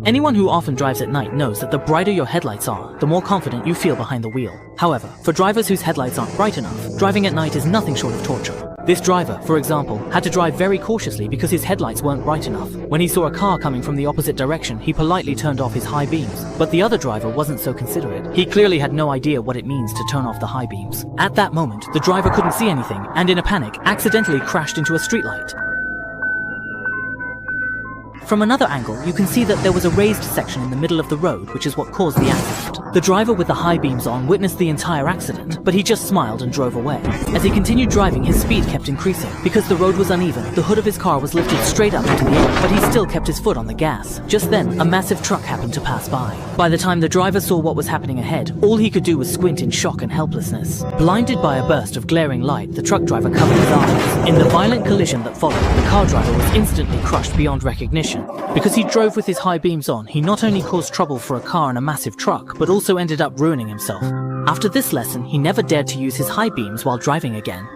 Anyone who often drives at night knows that the brighter your headlights are, the more confident you feel behind the wheel. However, for drivers whose headlights aren't bright enough, driving at night is nothing short of torture. This driver, for example, had to drive very cautiously because his headlights weren't bright enough. When he saw a car coming from the opposite direction, he politely turned off his high beams. But the other driver wasn't so considerate. He clearly had no idea what it means to turn off the high beams. At that moment, the driver couldn't see anything and in a panic, accidentally crashed into a streetlight. From another angle, you can see that there was a raised section in the middle of the road, which is what caused the accident. The driver with the high beams on witnessed the entire accident, but he just smiled and drove away. As he continued driving, his speed kept increasing. Because the road was uneven, the hood of his car was lifted straight up into the air, but he still kept his foot on the gas. Just then, a massive truck happened to pass by. By the time the driver saw what was happening ahead, all he could do was squint in shock and helplessness. Blinded by a burst of glaring light, the truck driver covered his eyes. In the violent collision that followed, the car driver was instantly crushed beyond recognition. Because he drove with his high beams on, he not only caused trouble for a car and a massive truck, but also ended up ruining himself. After this lesson, he never dared to use his high beams while driving again.